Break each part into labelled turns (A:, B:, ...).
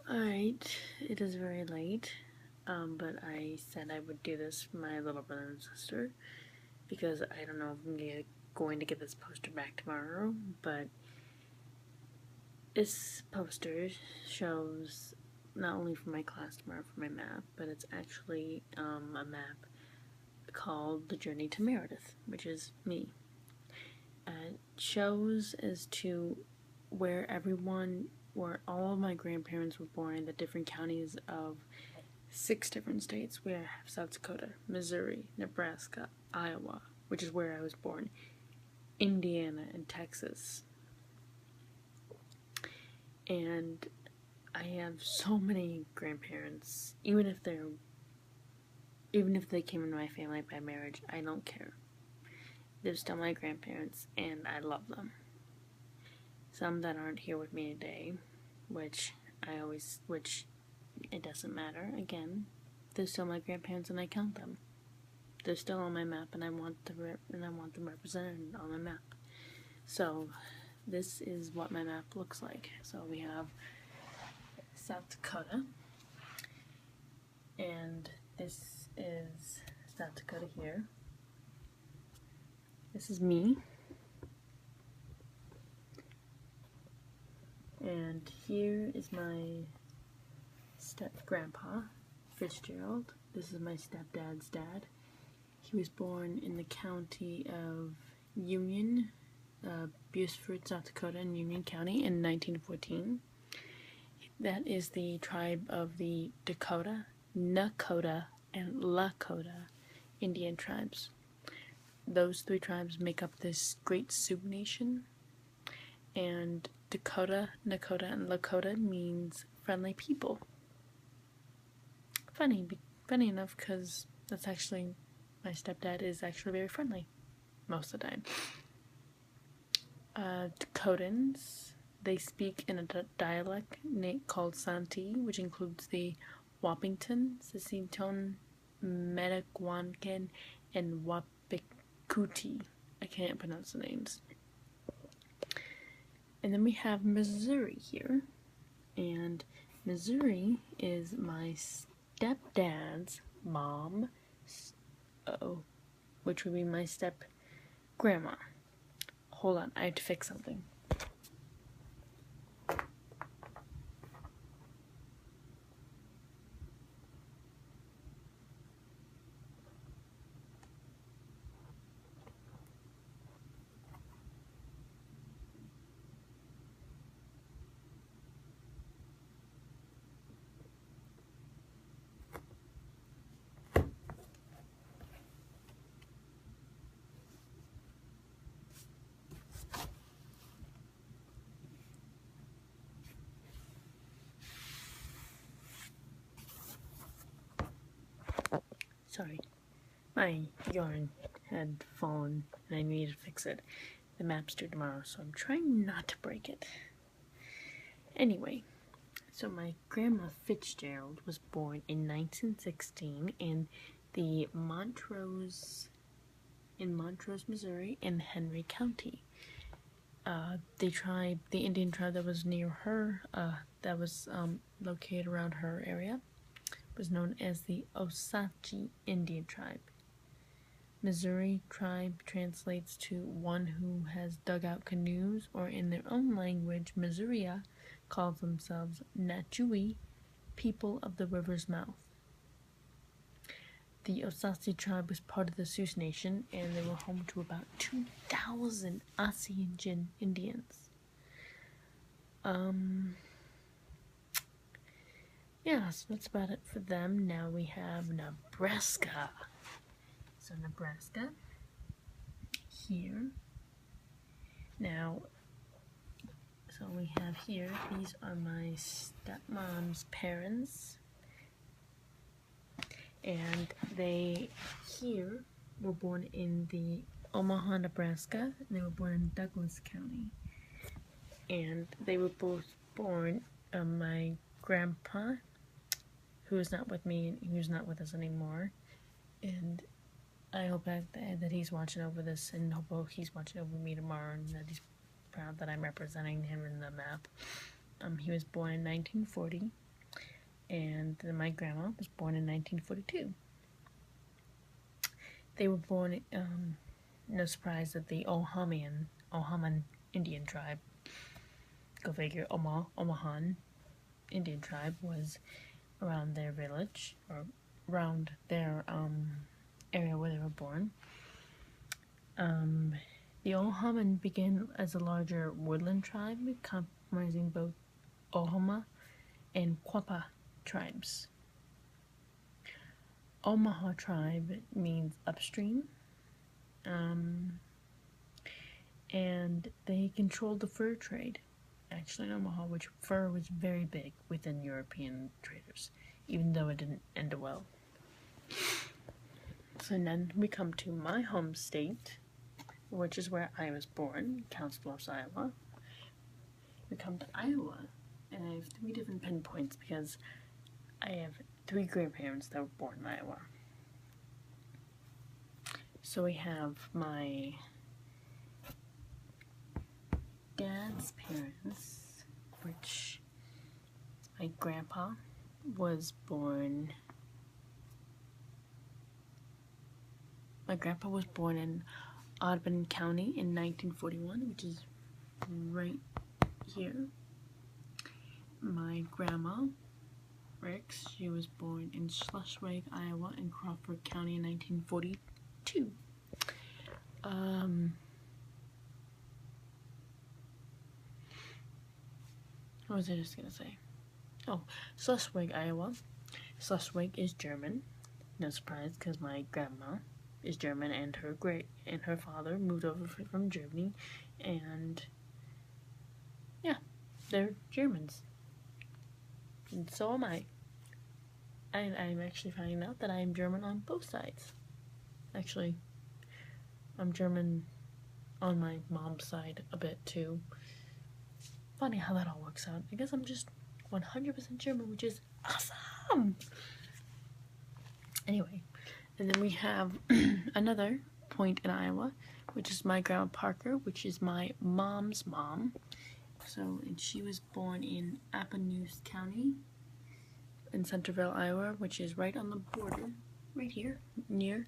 A: Alright, it is very late, but I said I would do this for my little brother and sister because I don't know if I'm going to get this poster back tomorrow, but this poster shows not only for my class tomorrow for my map, but it's actually a map called The Journey to Meredith, which is me. It shows as to where all of my grandparents were born in the different counties of 6 different states. We have South Dakota, Missouri, Nebraska, Iowa, which is where I was born, Indiana, and Texas. And I have so many grandparents, even if they came into my family by marriage, I don't care. They're still my grandparents, and I love them. Some that aren't here with me today, which it doesn't matter. Again, they're still my grandparents, and I count them. They're still on my map, and I want them represented on my map. So, this is what my map looks like. So we have South Dakota, and this is South Dakota here. This is me. And here is my step-grandpa, Fitzgerald. This is my stepdad's dad. He was born in the county of Union, Beaufort, South Dakota, in Union County in 1914. That is the tribe of the Dakota, Nakota, and Lakota Indian tribes. Those 3 tribes make up this great Sioux nation, and Dakota, Nakota, and Lakota means friendly people. Funny enough, because that's actually, my stepdad is actually very friendly most of the time. Dakotans, they speak in a dialect called Santee, which includes the Wappington, Sisseton, Metagwankan, and Wapikuti. I can't pronounce the names. And then we have Missouri here, and Missouri is my stepdad's mom, which would be my step-grandma. Hold on, I have to fix something. Sorry, my yarn had fallen and I needed to fix it. The map's due tomorrow, so I'm trying not to break it. Anyway, so my grandma Fitzgerald was born in 1916 in Montrose, Missouri, in Henry County. The Indian tribe that was near her, that was located around her area, was known as the Osage Indian tribe. Missouri tribe translates to one who has dug out canoes, or in their own language, Missouria calls themselves Natchez, people of the river's mouth. The Osage tribe was part of the Sioux Nation, and they were home to about 2,000 Osage Indians. Yeah, so that's about it for them. Now we have Nebraska. So Nebraska, here. Now, so we have here, these are my stepmom's parents. And they, here, were born in the Omaha, Nebraska. And they were born in Douglas County. And they were both born, my grandpa, who is not with me, who's not with us anymore. And I hope that he's watching over this, and hope he's watching over me tomorrow, and that he's proud that I'm representing him in the map. He was born in 1940, and then my grandma was born in 1942. They were born, no surprise, that the Ohaman Indian tribe, go figure, Omahan Indian tribe was around their village, or around their area where they were born. The Ohaman began as a larger woodland tribe, comprising both Ohama and Quapaw tribes. Omaha tribe means upstream, and they controlled the fur trade, actually in Omaha, which fur was very big within European traders, even though it didn't end well. So then we come to my home state, which is where I was born, Council Bluffs, Iowa. We come to Iowa, and I have 3 different pinpoints because I have 3 grandparents that were born in Iowa. So we have my dad's parents, which my grandpa was born. My grandpa was born in Audubon County in 1941, which is right here. My grandma, Rix, she was born in Schleswig, Iowa, in Crawford County in 1942. What was I just gonna say? Oh, Schleswig, Iowa. Schleswig is German. No surprise, because my grandma is German, and her father moved over from Germany, and yeah, they're Germans. And so am I. I'm actually finding out that I am German on both sides. Actually, I'm German on my mom's side a bit too. Funny how that all works out. I guess I'm just 100% German, which is awesome! Anyway, and then we have another point in Iowa, which is my grandma Parker, which is my mom's mom. So, and she was born in Appanoose County in Centerville, Iowa, which is right on the border, right here, near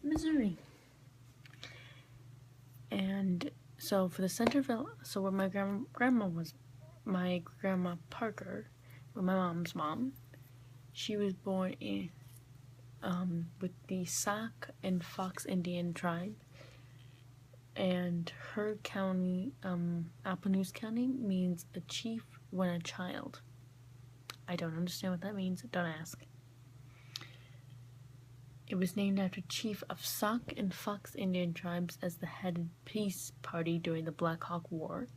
A: Missouri. And so for the Centerville, so where my grandma was, my grandma Parker, with my mom's mom, she was born in with the Sauk and Fox Indian tribe, and her county, Appanoose County, means a chief when a child. I don't understand what that means, don't ask. It was named after chief of Sauk and Fox Indian tribes as the headed peace party during the Black Hawk War.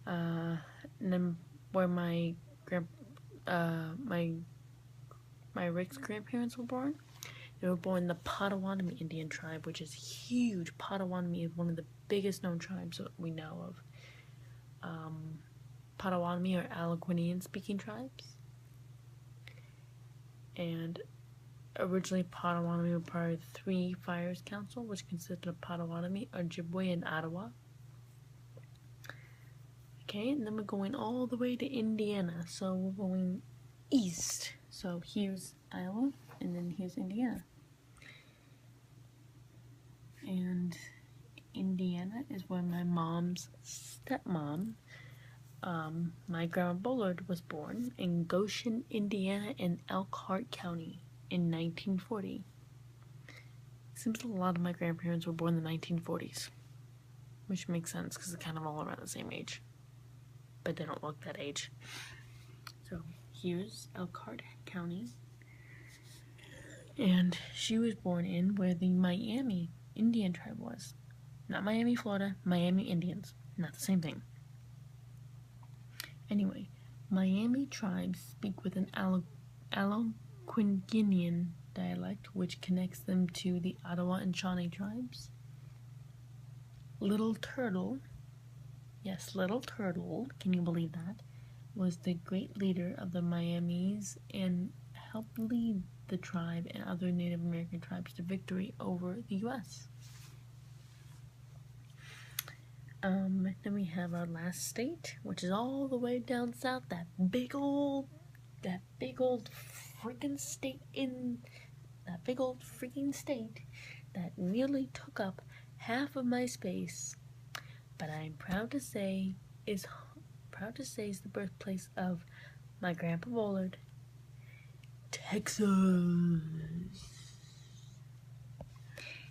A: And then where my Rick's grandparents were born, they were born in the Potawatomi Indian tribe, which is huge. Potawatomi is one of the biggest known tribes that we know of. Potawatomi are Algonquian speaking tribes. And originally Potawatomi were part of the Three Fires Council, which consisted of Potawatomi, Ojibwe, and Ottawa. Okay, and then we're going all the way to Indiana, so we're going east. So here's Iowa, and then here's Indiana. And Indiana is where my mom's stepmom, my grandma Bullard, was born in Goshen, Indiana, in Elkhart County in 1940. Seems a lot of my grandparents were born in the 1940s, which makes sense because they're kind of all around the same age, but they don't look that age. So here's Elkhart County, and she was born in where the Miami Indian tribe was. Not Miami, Florida, Miami Indians. Not the same thing. Anyway, Miami tribes speak with an Algonquian dialect, which connects them to the Ottawa and Shawnee tribes. Little Turtle, yes, Little Turtle, can you believe that, was the great leader of the Miamis and helped lead the tribe and other Native American tribes to victory over the U.S. Then we have our last state, which is all the way down south. That big old freaking state that nearly took up half of my space. But I'm proud to say is the birthplace of my Grandpa Bullard, Texas.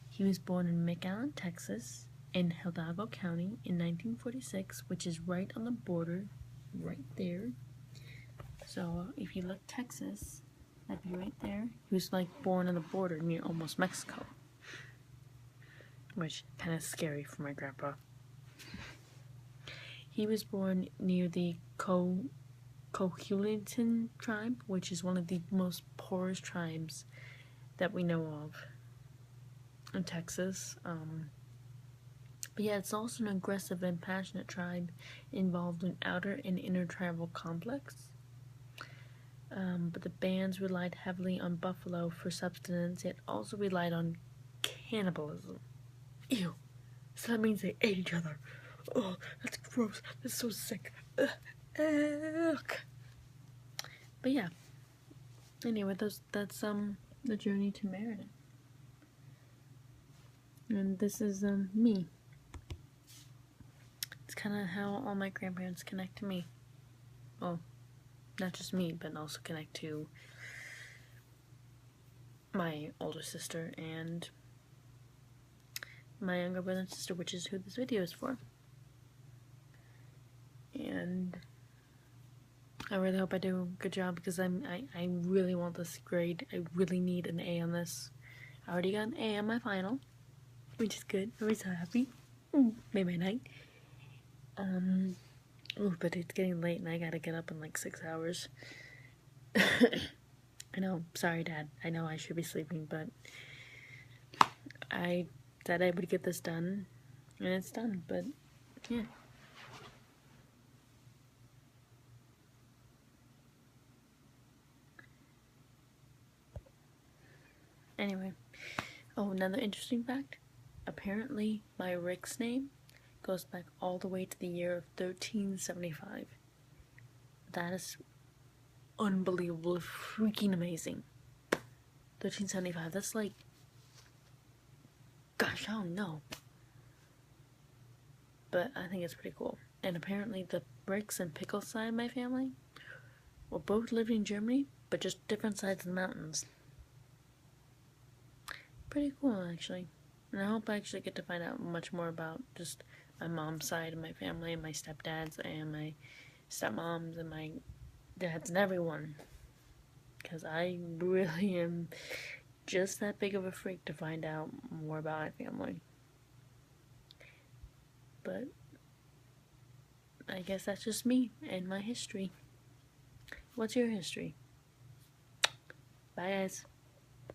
A: He was born in McAllen, Texas, in Hidalgo County in 1946, which is right on the border, right there. So if you look Texas, that'd be right there. He was like born on the border near almost Mexico, which kind of scary for my grandpa. He was born near the Coahuilton tribe, which is one of the most poorest tribes that we know of in Texas. But yeah, it's also an aggressive and passionate tribe involved in outer and inner tribal conflicts. But the bands relied heavily on buffalo for subsistence, yet also relied on cannibalism. Ew. So that means they ate each other. Oh, that's gross. That's so sick. Ugh. But yeah. Anyway, that's the journey to Meredith. And this is me. It's kind of how all my grandparents connect to me. Well, not just me, but also connect to my older sister and my younger brother and sister, which is who this video is for. And I really hope I do a good job, because I really want this grade. I really need an A on this. I already got an A on my final, which is good. I'm so happy. Made my night. But it's getting late and I gotta get up in like 6 hours. I know, sorry Dad. I know I should be sleeping, but I said I would get this done, and it's done, but yeah. Anyway, another interesting fact. Apparently, my Rick's name goes back all the way to the year of 1375. That is unbelievable, freaking amazing. 1375, that's like, gosh, I don't know. But I think it's pretty cool. And apparently the Ricks and Pickles side of my family were both living in Germany, but just different sides of the mountains. Pretty cool, actually. And I hope I actually get to find out much more about just my mom's side of my family, and my stepdads, and my stepmoms, and my dads, and everyone. Because I really am just that big of a freak to find out more about my family. But I guess that's just me and my history. What's your history? Bye, guys.